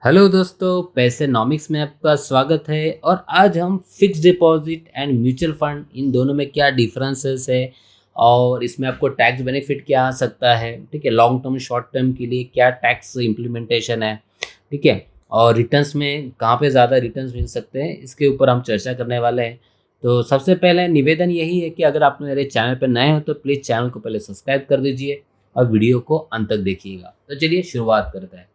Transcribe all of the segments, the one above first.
Hello दोस्तों, पैसेनॉमिक्स में आपका स्वागत है। और आज हम fix deposit and mutual fund in दोनों में क्या डिफरेंसेस है और इसमें आपको टैक्स बेनिफिट क्या आ सकता है, ठीक है। लॉन्ग टर्म शॉर्ट टर्म के लिए क्या टैक्स इम्प्लीमेंटेशन है, ठीक है। और रिटर्न्स में कहाँ पे ज़्यादा रिटर्न्स मिल सकते हैं, इसके ऊपर हम चर्चा करने वाले हैं। तो सबसे पहले निवेदन यही है कि अगर आप मेरे चैनल पर नए हो तो प्लीज़ चैनल को पहले सब्सक्राइब कर दीजिए और वीडियो को अंत तक देखिएगा। तो चलिए शुरुआत करते हैं।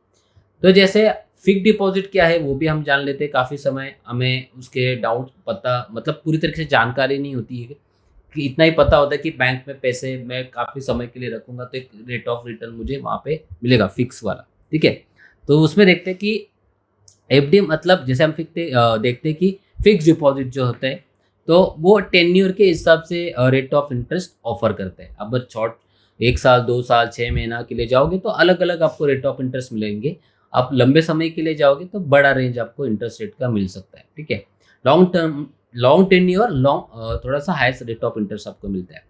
तो जैसे फिक्स डिपॉजिट क्या है वो भी हम जान लेते हैं। काफ़ी समय हमें उसके डाउट पता मतलब पूरी तरीके से जानकारी नहीं होती है कि इतना ही पता होता है कि बैंक में पैसे मैं काफ़ी समय के लिए रखूँगा तो एक रेट ऑफ रिटर्न मुझे वहाँ पे मिलेगा फिक्स वाला, ठीक है। तो उसमें देखते हैं कि एफडी मतलब जैसे हम देखते हैं कि फिक्स डिपॉजिट जो होते हैं तो वो टेन्योर के हिसाब से रेट ऑफ इंटरेस्ट ऑफर करते हैं। अब शॉर्ट 1 साल 2 साल 6 महीना के लिए जाओगे तो अलग अलग आपको रेट ऑफ इंटरेस्ट मिलेंगे। आप लंबे समय के लिए जाओगे तो बड़ा रेंज आपको इंटरेस्ट रेट का मिल सकता है, ठीक है। Long term long tenure long थोड़ा सा हाई रेट ऑफ इंटरेस्ट आपको मिलता है।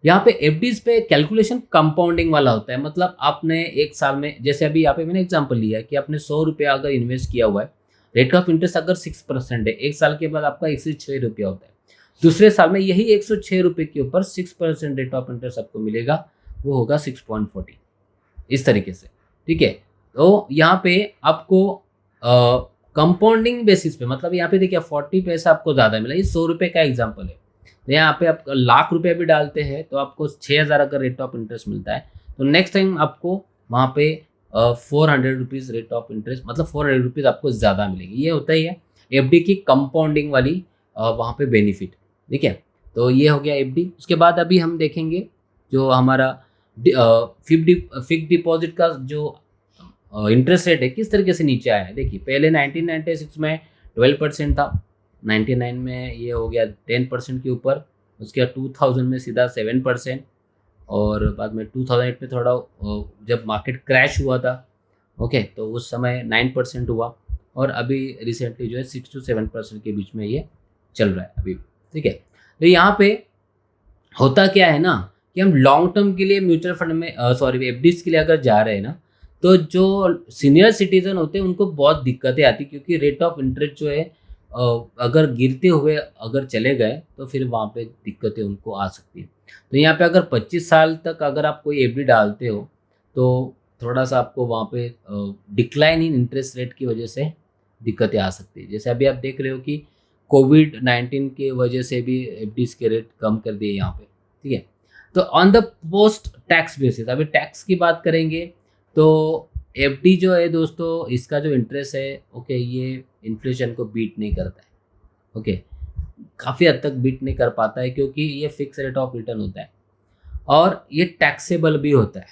यहाँ पे एफडीज पे कैलकुलेशन कंपाउंडिंग वाला होता है। मतलब आपने 1 साल में, जैसे अभी यहाँ पे मैंने एग्जांपल लिया है कि आपने 100 रुपया अगर इन्वेस्ट किया हुआ है, रेट ऑफ इंटरेस्ट अगर 6% है, 1 साल के बाद आपका 106 रुपया होता है। दूसरे साल में यही 106 रुपये के ऊपर 6% रेट ऑफ इंटरेस्ट आपको मिलेगा, वो होगा 6.40, इस तरीके से, ठीक है। तो यहाँ पे आपको कंपाउंडिंग बेसिस पे, मतलब यहाँ पे देखिए 40 पैसा आपको ज़्यादा मिला, ये 100 रुपये का एग्जाम्पल है। तो यहाँ पे आप लाख रुपये भी डालते हैं तो आपको 6,000 अगर रेट ऑफ इंटरेस्ट मिलता है तो नेक्स्ट टाइम आपको वहाँ पे 400 रुपीज़ रेट ऑफ इंटरेस्ट, मतलब 400 रुपीज़ आपको ज़्यादा मिलेंगे। ये होता ही है एफडी की कंपाउंडिंग वाली वहाँ पे बेनिफिट, ठीक है। तो ये हो गया एफडी। उसके बाद अभी हम देखेंगे जो हमारा फिक्स डिपॉजिट का जो इंटरेस्ट रेट है किस तरीके से नीचे आया है। देखिए पहले 1996 में 12% था, 99 में ये हो गया 10% के ऊपर, उसके बाद 2000 में सीधा 7%, और बाद में 2008 में थोड़ा जब मार्केट क्रैश हुआ था, ओके, तो उस समय 9% हुआ, और अभी रिसेंटली जो है 6 to 7% के बीच में ये चल रहा है अभी, ठीक है। तो यहाँ पे होता क्या है ना कि हम लॉन्ग टर्म के लिए म्यूचुअल फंड में सॉरी एफडीज के लिए अगर जा रहे हैं ना, तो जो सीनियर सिटीजन होते हैं उनको बहुत दिक्कतें आती, क्योंकि रेट ऑफ इंटरेस्ट जो है अगर गिरते हुए अगर चले गए तो फिर वहाँ पे दिक्कतें उनको आ सकती हैं। तो यहाँ पे अगर 25 साल तक अगर आप कोई एफडी डालते हो तो थोड़ा सा आपको वहाँ पे डिक्लाइन इन इंटरेस्ट रेट की वजह से दिक्कतें आ सकती है। जैसे अभी आप देख रहे हो कि कोविड-19 की वजह से भी एफडीज के रेट कम कर दिए यहाँ पे, ठीक है। तो on the post tax basis अभी टैक्स की बात करेंगे तो एफडी जो है दोस्तों, इसका जो इंटरेस्ट है, ओके, ये इन्फ्लेशन को बीट नहीं करता है, ओके, काफ़ी हद तक बीट नहीं कर पाता है क्योंकि ये फिक्स रेट ऑफ रिटर्न होता है और ये टैक्सेबल भी होता है,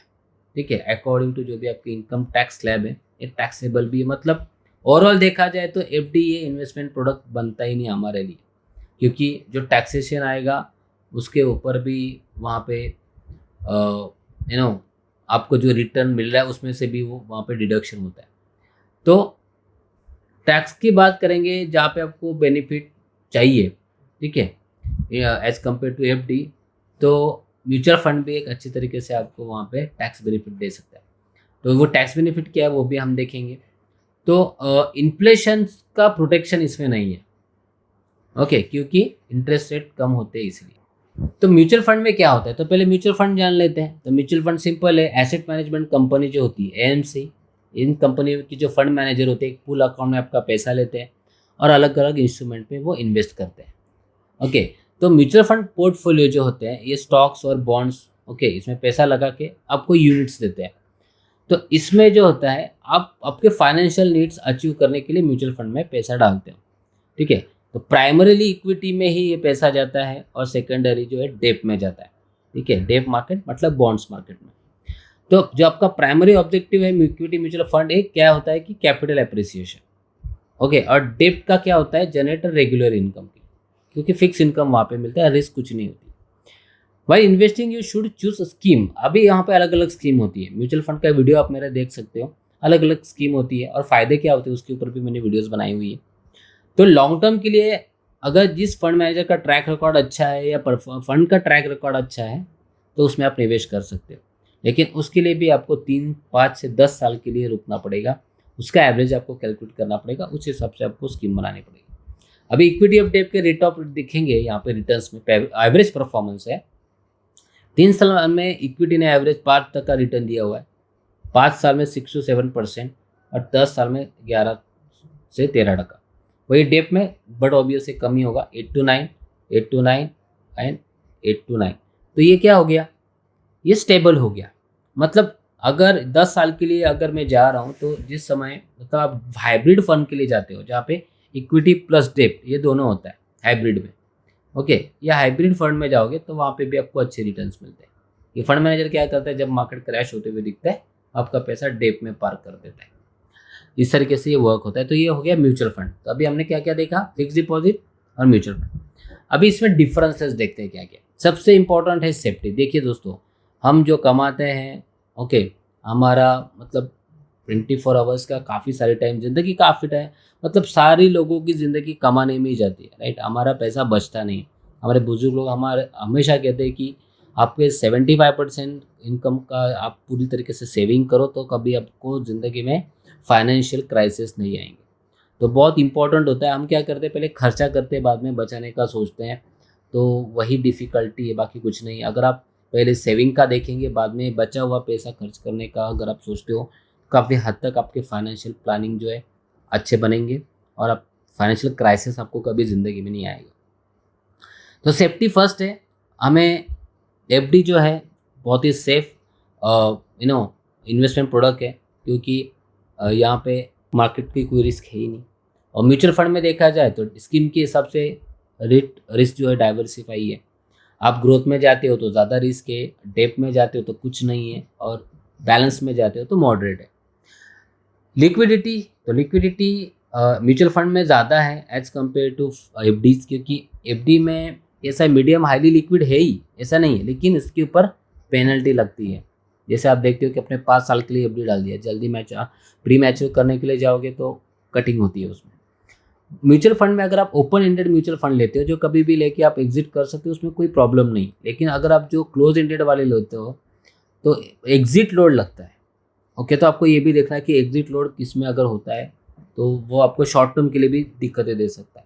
ठीक है। अकॉर्डिंग टू जो भी आपकी इनकम टैक्स स्लैब है, ये टैक्सेबल भी है। मतलब ओवरऑल देखा जाए तो एफडी ये इन्वेस्टमेंट प्रोडक्ट बनता ही नहीं हमारे लिए, क्योंकि जो टैक्सेशन आएगा उसके ऊपर भी वहाँ पे यू नो आपको जो रिटर्न मिल रहा है उसमें से भी वो वहाँ पे डिडक्शन होता है। तो टैक्स की बात करेंगे जहाँ पे आपको बेनिफिट चाहिए, ठीक है, एज कम्पेयर टू एफडी, तो म्यूचुअल फंड भी एक अच्छी तरीके से आपको वहाँ पे टैक्स बेनिफिट दे सकता है। तो वो टैक्स बेनिफिट क्या है वो भी हम देखेंगे। तो इन्फ्लेशन का प्रोटेक्शन इसमें नहीं है, ओके, क्योंकि इंटरेस्ट रेट कम होते हैं इसलिए। तो म्यूचुअल फंड में क्या होता है, तो पहले म्यूचुअल फंड जान लेते हैं। तो म्यूचुअल फंड सिंपल है, एसेट मैनेजमेंट कंपनी जो होती है एएमसी, इन कंपनी की जो फंड मैनेजर होते हैं एक पूल अकाउंट में आपका पैसा लेते हैं और अलग अलग इंस्ट्रूमेंट में वो इन्वेस्ट करते हैं, ओके। तो म्यूचुअल फंड पोर्टफोलियो जो होते हैं ये स्टॉक्स और बॉन्ड्स, ओके, इसमें पैसा लगा के आपको यूनिट्स देते हैं। तो इसमें जो होता है आप आपके फाइनेंशियल नीड्स अचीव करने के लिए म्यूचुअल फंड में पैसा डालते हो, ठीक है। तो प्राइमरीली इक्विटी में ही ये पैसा जाता है और सेकेंडरी जो है डेप में जाता है, ठीक है। डेप मार्केट मतलब बॉन्ड्स मार्केट में। तो जो आपका प्राइमरी ऑब्जेक्टिव है इक्विटी म्यूचुअल फंड, एक क्या होता है कि कैपिटल एप्रिसिएशन, ओके, और डेप का क्या होता है जनरेट रेगुलर इनकम की, क्योंकि फिक्स इनकम वहाँ पे मिलता है, रिस्क कुछ नहीं होती। भाई investing you should choose scheme. अभी यहाँ पे अलग अलग स्कीम होती है, म्यूचुअल फंड का वीडियो आप मेरा देख सकते हो, अलग अलग स्कीम होती है और फायदे क्या होते हैं उसके ऊपर भी मैंने वीडियोस बनाई हुई है। तो लॉन्ग टर्म के लिए अगर जिस फंड मैनेजर का ट्रैक रिकॉर्ड अच्छा है या फंड का ट्रैक रिकॉर्ड अच्छा है तो उसमें आप निवेश कर सकते हो, लेकिन उसके लिए भी आपको 3 5 से 10 साल के लिए रुकना पड़ेगा उसका एवरेज आपको कैलकुलेट करना पड़ेगा, उस हिसाब से आपको स्कीम बनानी पड़ेगी। अभी इक्विटी ऑफ डेट के रेट ऑफ दिखेंगे यहाँ पे रिटर्न्स में, एवरेज परफॉर्मेंस है। 3 साल में इक्विटी ने एवरेज 5 तक का रिटर्न दिया हुआ है, 5 साल में 6 to 7% और 10 साल में 11 से 13%। वही डेप में बट ऑब्वियसली कम ही होगा, 8 to 9, 8 to 9 एंड 8 to 9। तो ये क्या हो गया, ये स्टेबल हो गया। मतलब अगर 10 साल के लिए अगर मैं जा रहा हूँ तो जिस समय मतलब आप हाइब्रिड फंड के लिए जाते हो जहाँ पे इक्विटी प्लस डेप ये दोनों होता है हाइब्रिड में, ओके, या हाइब्रिड फंड में जाओगे तो वहाँ पे भी आपको अच्छे रिटर्न्स मिलते हैं। ये फंड मैनेजर क्या करता है, जब मार्केट क्रैश होते हुए दिखता है आपका पैसा डेप में पार्क कर देता है। इस तरीके से ये वर्क होता है। तो ये हो गया म्यूचुअल फंड। तो अभी हमने क्या क्या देखा, फिक्स डिपॉजिट और म्यूचुअल फंड। अभी इसमें डिफरेंसेस देखते हैं क्या क्या। सबसे इंपॉर्टेंट है सेफ्टी। देखिए दोस्तों, हम जो कमाते हैं, ओके, हमारा मतलब 24 आवर्स का काफ़ी सारे टाइम, ज़िंदगी काफ़ी टाइम, मतलब सारी लोगों की ज़िंदगी कमाने में ही जाती है, राइट। हमारा पैसा बचता नहीं। हमारे बुजुर्ग लोग हमारे हमेशा कहते हैं कि आपके 75% इनकम का आप पूरी तरीके से सेविंग करो तो कभी आपको ज़िंदगी में फाइनेंशियल क्राइसिस नहीं आएंगे। तो बहुत इंपॉर्टेंट होता है। हम क्या करते हैं, पहले खर्चा करते हैं, बाद में बचाने का सोचते हैं। तो वही डिफ़िकल्टी है, बाकी कुछ नहीं। अगर आप पहले सेविंग का देखेंगे, बाद में बचा हुआ पैसा खर्च करने का अगर आप सोचते हो, काफ़ी हद तक आपके फाइनेंशियल प्लानिंग जो है अच्छे बनेंगे और आप फाइनेंशियल क्राइसिस आपको कभी ज़िंदगी में नहीं आएगा। तो सेफ्टी फर्स्ट है। हमें एफडी जो है बहुत ही सेफ इन्वेस्टमेंट प्रोडक्ट है, क्योंकि यहाँ पे मार्केट की कोई रिस्क है ही नहीं। और म्यूचुअल फंड में देखा जाए तो स्कीम के हिसाब से रिस्क जो है डाइवर्सिफाई है। आप ग्रोथ में जाते हो तो ज़्यादा रिस्क है, डेप में जाते हो तो कुछ नहीं है, और बैलेंस में जाते हो तो मॉडरेट है। लिक्विडिटी, तो लिक्विडिटी म्यूचुअल फंड में ज़्यादा है एज कम्पेयर टू एफडीज, क्योंकि एफडी में ऐसा मीडियम हाईली लिक्विड है ही, ऐसा नहीं है, लेकिन इसके ऊपर पेनल्टी लगती है। जैसे आप देखते हो कि अपने 5 साल के लिए एफडी डाल दिया, जल्दी प्री मैच्योर करने के लिए जाओगे तो कटिंग होती है उसमें। म्यूचुअल फंड में अगर आप ओपन एंडेड म्यूचुअल फंड लेते हो जो कभी भी लेके आप एग्जिट कर सकते हो, उसमें कोई प्रॉब्लम नहीं। लेकिन अगर आप जो क्लोज एंडेड वाले लेते हो तो एग्जिट लोड लगता है। ओके, तो आपको ये भी देखना है कि एग्जिट लोड किस में अगर होता है तो वो आपको शॉर्ट टर्म के लिए भी दिक्कतें दे सकता है।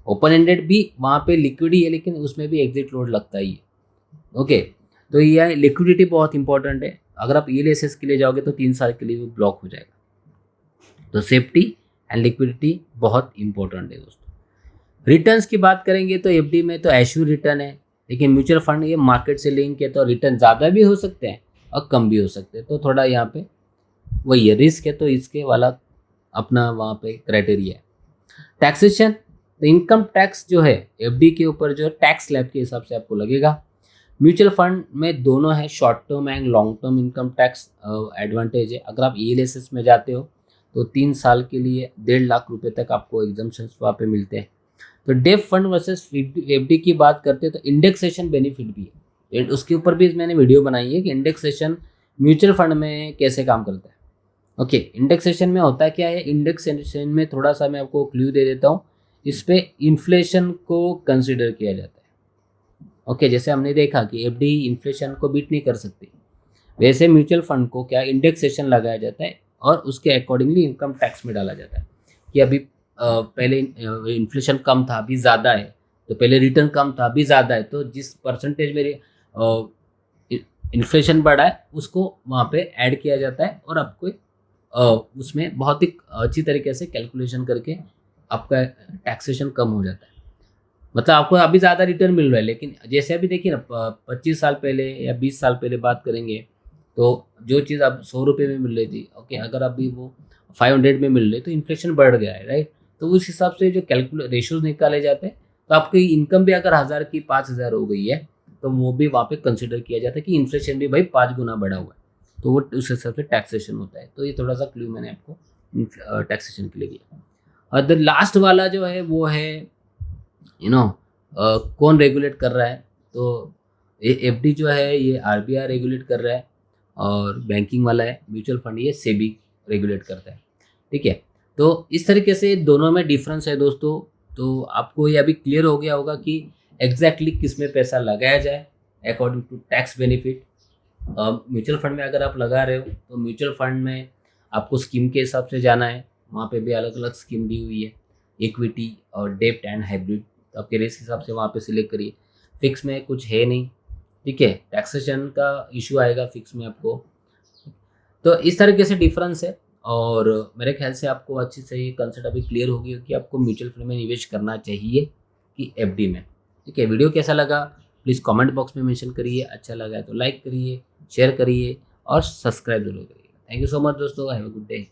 ओपन एंडेड भी वहाँ पे लिक्विड ही है, लेकिन उसमें भी एग्जिट लोड लगता ही है। ओके, तो ये लिक्विडिटी बहुत इंपॉर्टेंट है। अगर आप ईएलएसएस के लिए जाओगे तो 3 साल के लिए वो ब्लॉक हो जाएगा। तो सेफ्टी एंड लिक्विडिटी बहुत इंपॉर्टेंट है दोस्तों। रिटर्न्स की बात करेंगे तो एफडी में तो एश्योर रिटर्न है, लेकिन म्यूचुअल फंड ये मार्केट से लिंक है, तो रिटर्न ज़्यादा भी हो सकते हैं और कम भी हो सकते हैं। तो थोड़ा यहाँ पे वही है, रिस्क है तो इसके वाला अपना वहाँ पे क्राइटेरिया है। टैक्सेशन, तो इनकम टैक्स जो है एफडी के ऊपर जो है टैक्स स्लैब के हिसाब से आपको लगेगा। म्यूचुअल फंड में दोनों है, short term and long term income tax advantage है। अगर आप ईएलएसएस में जाते हो तो 3 साल के लिए 1.5 लाख रुपए तक आपको एग्जम्पशंस वहाँ पे मिलते हैं। तो डेफ फंड वर्सेस एफडी की बात करते हैं तो इंडेक्सेशन बेनिफिट भी है, उसके ऊपर भी मैंने वीडियो बनाई है कि इंडेक्सेशन म्यूचुअल फंड में कैसे काम करता है। ओके, इंडेक्सेशन में होता क्या है, इंडेक्सेशन में थोड़ा सा मैं आपको क्लू दे देता हूँ। इस पे इन्फ्लेशन को कंसिडर किया जाता है। ओके, जैसे हमने देखा कि एफडी इन्फ्लेशन को बीट नहीं कर सकती, वैसे म्यूचुअल फंड को क्या इंडेक्सेशन लगाया जाता है और उसके अकॉर्डिंगली इनकम टैक्स में डाला जाता है कि अभी पहले इन्फ्लेशन कम था अभी ज़्यादा है, तो पहले रिटर्न कम था अभी ज़्यादा है, तो जिस परसेंटेज में इन्फ्लेशन बढ़ा है उसको वहाँ पे ऐड किया जाता है और आपको उसमें बहुत ही अच्छी तरीके से कैलकुलेशन करके आपका टैक्सेशन कम हो जाता है। मतलब आपको अभी ज़्यादा रिटर्न मिल रहा है, लेकिन जैसे अभी देखिए ना 25 साल पहले या 20 साल पहले बात करेंगे तो जो चीज़ अब 100 रुपये में मिल रही थी, ओके, अगर अभी वो 500 में मिल रही तो इन्फ्लेशन बढ़ गया है, राइट। तो उस हिसाब से जो रेशोज निकाले जाते हैं, तो आपकी इनकम भी अगर 1000 की 5000 हो गई है तो वो भी वहाँ पे कंसिडर किया जाता है कि इन्फ्लेशन भी भाई 5 गुना बढ़ा हुआ है, तो वो उस हिसाब से टैक्सेशन होता है। तो ये थोड़ा सा क्लू मैंने आपको टैक्सेशन के लिए दिया। और द लास्ट वाला जो है वो है कौन रेगुलेट कर रहा है, तो ये एफडी जो है ये आरबीआई रेगुलेट कर रहा है और बैंकिंग वाला है म्यूचुअल फंड ये सेबी रेगुलेट करता है, ठीक है। तो इस तरीके से दोनों में डिफरेंस है दोस्तों। तो आपको ये अभी क्लियर हो गया होगा कि एग्जैक्टली किस में पैसा लगाया जाए according to tax benefit. Mutual fund में अगर आप लगा रहे हो तो म्यूचुअल फंड में आपको स्कीम के हिसाब से जाना है, वहाँ पे भी अलग अलग स्कीम दी हुई है, इक्विटी और डेब्ट एंड हाइब्रिड, तो आपके रिस्क हिसाब से वहाँ पे सिलेक्ट करिए। फिक्स में कुछ है नहीं, ठीक है, टैक्सेशन का इशू आएगा फिक्स में आपको। तो इस तरीके से डिफरेंस है, और मेरे ख्याल से आपको अच्छी से ये कंसेप्ट अभी क्लियर हो गई कि आपको म्यूचुअल फंड में निवेश करना चाहिए कि एफडी में। ठीक है, वीडियो कैसा लगा प्लीज़ कमेंट बॉक्स में मेंशन करिए, अच्छा लगा है तो लाइक करिए, शेयर करिए और सब्सक्राइब जरूर करिए। थैंक यू सो मच दोस्तों, हैव अ गुड डे।